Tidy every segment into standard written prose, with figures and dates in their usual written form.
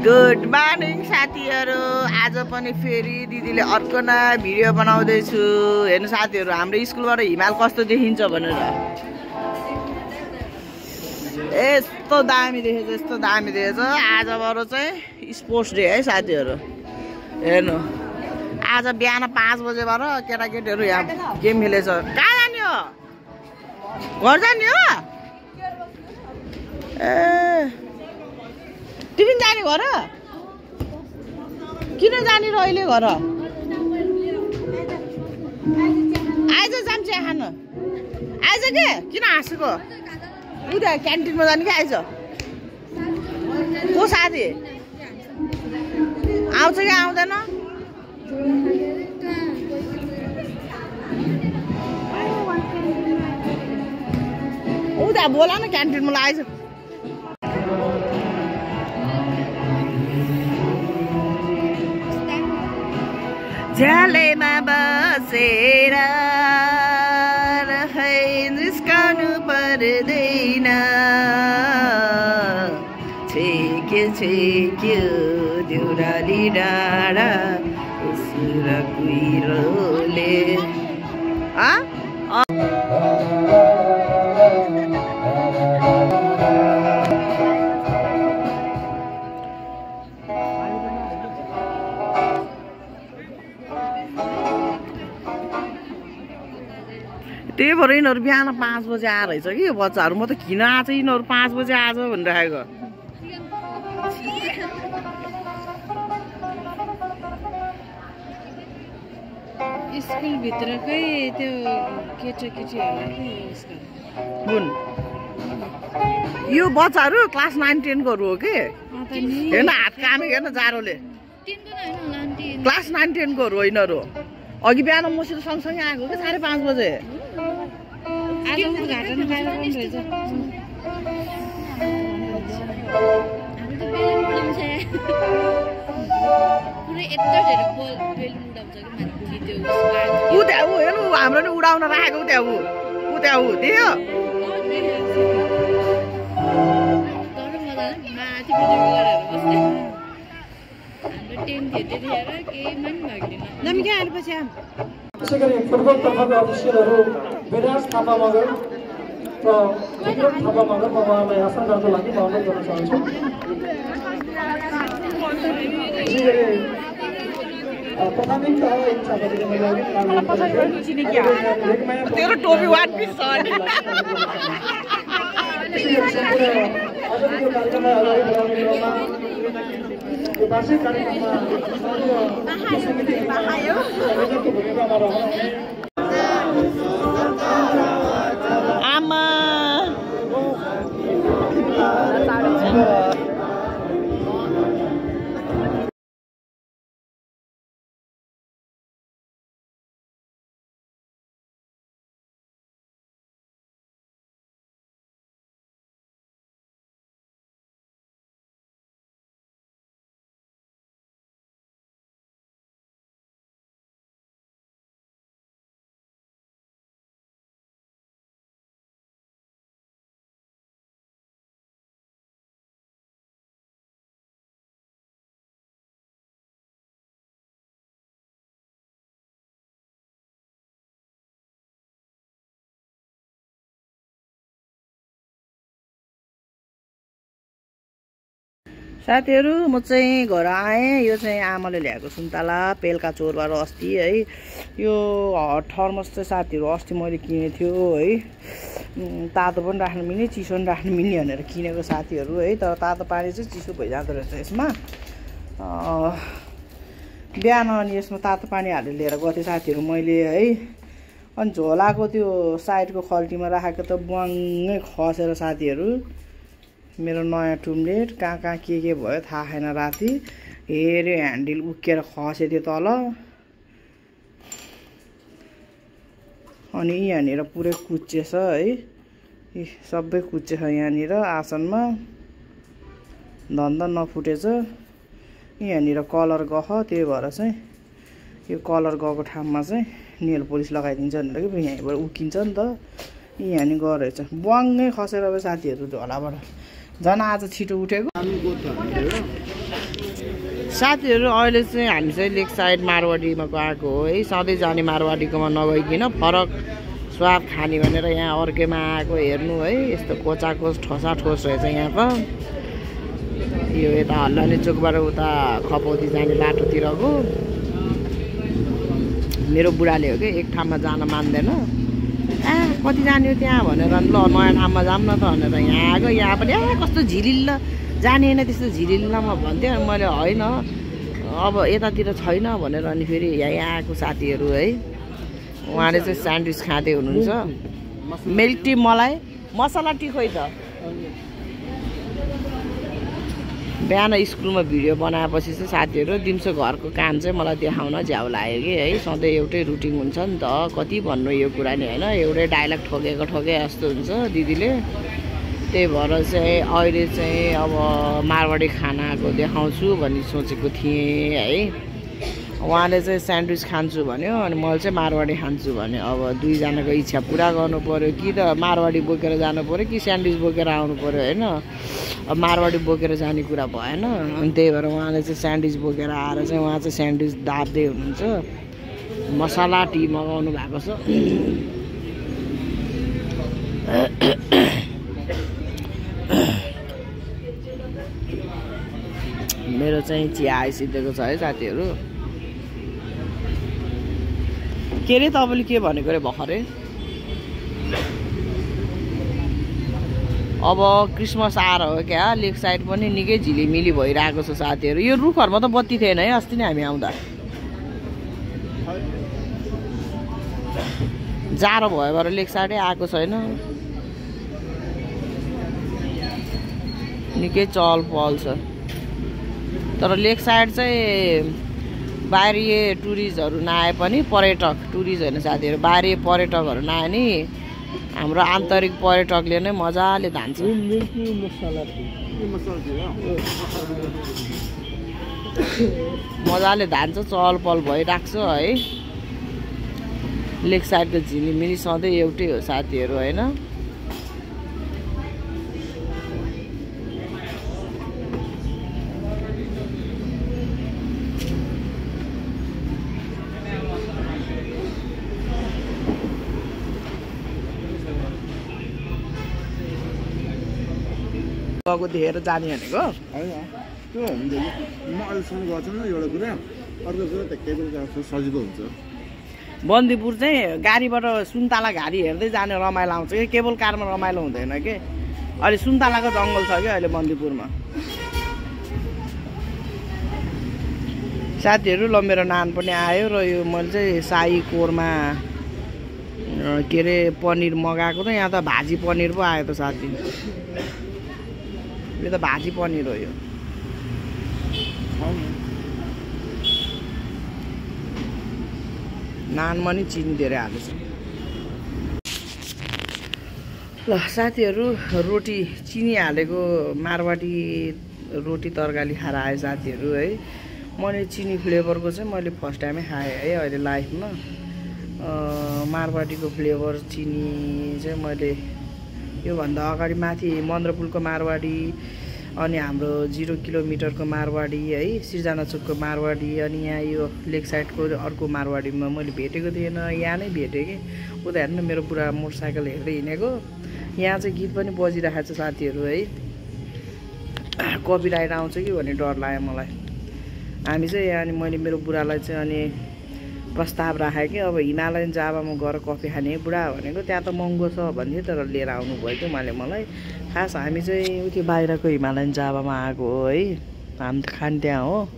Good morning साथीहरु। आज पनि फेरि दिदीले अर्को नयाँ भिडियो बनाउँदैछु। हेर्नु साथीहरु, हाम्रो स्कुलबाट हिमाल कस्तो देखिन्छ भनेर। यस्तो दामी देखेछ, यस्तो दामी देखेछ। आजबाट चाहिँ स्पोर्ट्स डे है साथीहरु। हेर्नु, आज बिहान 5 बजेबाट केटाकेटीहरु यहाँ गेम खेलेछ। कहाँ जाने हो? घर जाने हो? ए तिमी जाने घर? किन जाने र अहिले घर? आइज जाम चिया खान। आइज के? किन हाँसेको? उता क्यान्टिनमा जाने कि आइज? को साथी? आउँछ कि आउँदैन? उता बोला न क्यान्टिनमा आइज। झ्यालेमा बसेर निस्कनु पर्दैन। छेक्यो देउराली डाँडा सुर कुहिरोले। त्यही भएर यिनीहरू बिहान 5 बजे आएर रहेछ कि बच्चाहरू। म त किन आज यिनीहरू 5 बजे आज भनिराखेको। स्कुल भित्रकै त्यो केटाकेटीहरूलाई हुन् यो बच्चाहरू क्लास 9 10 को हो कि। हेर्न हात कामेको, हेर्न जाडोले। क्लास 9 10 को हो यिनीहरू। अघि बिहान मसित सँगसँगै आएको कि 5:30 बजे। हेर्नु हाम्रो नि उडाउन राखेको। उता देख्यो? त्यसै गरी फुटबल तर्फका अफिसियलहरू विराज थापा मगर र विक्रम थापा मगर म उहाँलाई आसन गर्नको लागि म अनुरोध गर्न चाहन्छु। त्यसै गरी प्राथमिक तह इच्छापतिले मैले अघि काम तेरो टोपी वान पिस छ नि। आजको यो कार्यक्रमलाई अगाडि बढाउने क्रममा यो वार्षिक कार्यक्रममा संयोजकको भूमिकामा रहनुहुने आमा साथीहरु, म चाहिँ घर आएँ। यो चाहिँ आमाले ल्याएको सुन्तला पेल्का चोरबाट अस्ति है। यो थर्मस चाहिँ साथीहरु अस्ति मैले किनेको थियो है। तातो पनि राख्न मिल्ने, चिसो पनि राख्न मिल्ने भनेर किनेको साथीहरु है। तर तातो पानी चाहिँ चिसो भइजाँदो रहेछ यसमा। बिहान अनि यसमा तातो पानी हालेर लिएर गएको थिएँ साथीहरु मैले है। अनि झोलाको त्यो साइडको खल्टीमा राखेको त बङ्गै खसेर साथीहरु मेरो नयाँ टुम्लेट कहाँ के भयो थाहा छैन। राति हेऱ्यो ह्यान्डल उक्केर खसे थियो तल। अनि यहाँनिर पुरै कुच्चेछ है। सबै कुच्चेछ यहाँनिर आसनमा। धन्द नफुटेछ। यहाँनिर कलर गह, त्यही भएर चाहिँ यो कलर गएको ठाउँमा चाहिँ नेल पोलिस लगाइदिन्छ भनेर कि यहाँबाट उकिन्छ नि त। यहाँ नि गरेछ बङ्गै खसेर अब साथीहरु झोलाबाट। झन् आज छिटो उठेको। साथीहरू अहिले चाहिँ हामी चाहिँ लेक साइड मारवाडीमा गएको हो है। सधैँ जाने मारवाडीकोमा नगइकन फरक स्वाद खाने भनेर यहाँ अर्कैमा आएको हेर्नु है। यस्तो कोचाकोच ठोसा ठोस रहेछ यहाँ त। यो यता हल्लाने चोकबाट उता खपौती जाने बाटोतिरको मेरो बुढाले हो कि एक ठाउँमा जान मान्दैन। कति जाने हो त्यहाँ भनेर ल नयाँ ठाउँमा जाऊँ न त भनेर यहाँ आएको। यहाँ पनि कस्तो झिलिल्ल जाने होइन त्यस्तो झिलिल्लमा भन्थ्यो। मैले होइन अब यतातिर छैन भनेर अनि फेरि यहाँ आएको साथीहरू है। उहाँले चाहिँ स्यान्डविच खाँदै हुनुहुन्छ। मिल्क टी मलाई मसला टी खोइ त। बिहान स्कुलमा भिडियो बनाएपछि चाहिँ साथीहरू दिउँसो घरको काम चाहिँ मलाई देखाउन झ्याउ लाग्यो कि है। सधैँ एउटै रुटिन हुन्छ नि त। कति भन्नु यो कुरा नि होइन। एउटै डाइलग ठोकेको जस्तो हुन्छ दिदीले। त्यही भएर चाहिँ अहिले चाहिँ अब मारवाडी खानाको देखाउँछु भन्ने सोचेको थिएँ है। उहाँले चाहिँ स्यान्डविच खान्छु भन्यो अनि मैले चाहिँ मारवाडी खान्छु भन्यो। अब दुईजनाको इच्छा पुरा गर्नु पऱ्यो कि त मारवाडी बोकेर जानु पऱ्यो कि स्यान्डविच बोकेर आउनु पऱ्यो होइन। अब मारवाडी बोकेर जाने कुरा भएन। अनि त्यही भएर उहाँले चाहिँ स्यान्डविच बोकेर आएर चाहिँ उहाँ चाहिँ स्यान्डविच दाब्दै हुनुहुन्छ। मसला टी मगाउनु भएको छ। मेरो चाहिँ चिया आइसिधेको छ है साथीहरू। के अरे तपाईँले के भनेको अरे भर्खरै? अब क्रिसमस आएर हो क्या लेक साइड पनि निकै झिलिमिली भइरहेको छ साथीहरू। यो रुखहरूमा त बत्ती थिएन है अस्ति नै हामी आउँदा। जाडो भयो भएर लेक साइडै आएको छैन। निकै चहल पहल छ। तर लेक साइड चाहिँ बाहिरिए टुरिस्टहरू नआए पनि पर्यटक टुरिस्ट होइन साथीहरू बाहिरिए पर्यटकहरू नआए नि हाम्रो आन्तरिक पर्यटकले नै मजाले धान्छ। मजाले धान्छ चहल पहल भइरहेको छ है। लेक साइडको झिलिमिली सधैँ एउटै हो साथीहरू होइन। गएको देखेर जाने भनेको होइन त्यो हुन्छ कि म अहिलेसम्म गएको छैन एउटा कुरा। अर्को कुरा त केबल कार सजिलो हुन्छ। बन्दीपुर चाहिँ गाडीबाट सुन्तला घारी हेर्दै जाने रमाइलो आउँछ कि केबल कारमा रमाइलो हुँदैन कि। अहिले सुन्तलाको जङ्गल छ कि अहिले बन्दीपुरमा साथीहरू। ल मेरो नान पनि आयो र यो मैले चाहिँ शाही कोरमा के अरे पनिर मगाएको त यहाँ त भाजी पनिर पो आयो त साथी। यो त भाजी पनिर हो। यो नानमा नि चिनी धेरै हालेछ। ल साथीहरू रोटी चिनी हालेको मारवाडी रोटी तरकारी खाएर आयो साथीहरू है। मैले चिनी फ्लेभरको चाहिँ मैले फर्स्ट टाइमै खाएँ है अहिले लाइफमा। मारवाडीको फ्लेभर चिनी चाहिँ मैले योभन्दा अगाडि माथि मन्द्रपुलको मारवाडी अनि हाम्रो 0 किलोमिटरको मारवाडी है सिर्जना चोकको मारवाडी अनि यहाँ यो लेक साइडको अर्को मारवाडीमा मैले भेटेको थिएन। यहाँ नै भेटेँ कि उता हेर्नु मेरो पुरा मोटरसाइकल हेर्दै हिँडेको। यहाँ चाहिँ गीत पनि बजिरहेको छ साथीहरू है। कपिराइट आउँछ कि भन्ने डर लाग्यो मलाई। हामी चाहिँ अनि मैले मेरो बुढालाई चाहिँ अनि प्रस्ताव राखेँ कि अब हिमालयन जाभामा गएर कफी खाने बुढा भनेको त्यहाँ त महँगो छ भन्थ्यो तर लिएर आउनु भयो कि उहाँले मलाई। खास हामी चाहिँ उति बाहिरको हिमालयन जाभामा आएको हो है। हामी त खाने त्यहाँ हो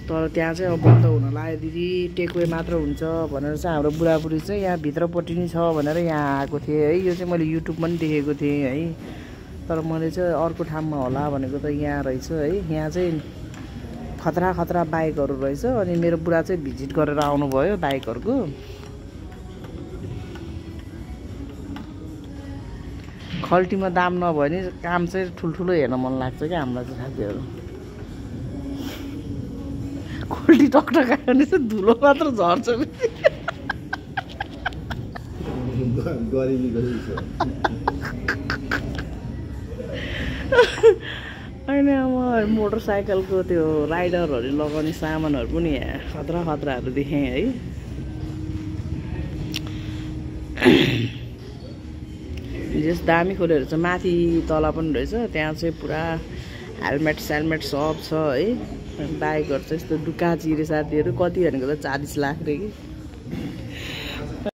तर त्यहाँ चाहिँ अब बन्द हुन लाग्यो दिदी टेकवे मात्र हुन्छ भनेर चाहिँ हाम्रो बुढाबुढी चाहिँ यहाँ भित्रपट्टि नै छ भनेर यहाँ आएको थिएँ है। यो चाहिँ मैले युट्युबमा पनि देखेको थिएँ है। तर मैले चाहिँ अर्को ठाउँमा होला भनेको त यहाँ रहेछ है। यहाँ चाहिँ खतरा खतरा बाइकहरू रहेछ अनि मेरो बुढा चाहिँ भिजिट गरेर आउनुभयो बाइकहरूको। खल्टीमा दाम नभए नि काम चाहिँ ठुल्ठुलो हेर्न मन लाग्छ क्या हामीलाई चाहिँ साथीहरू। खल्टी टक्टर खायो भने चाहिँ धुलो मात्र झर्छ होइन अब मोटरसाइकलको त्यो राइडरहरूले लगाउने सामानहरू पनि यहाँ खतरा खतराहरू देखेँ है। जस दामी खोलेर चाहिँ माथि तल पनि रहेछ, त्यहाँ चाहिँ पुरा हेलमेट सेलमेट सब छ है। बाइकहरू चाहिँ यस्तो दुका चिरे साथीहरू, कति भनेको त 40 लाख रे कि।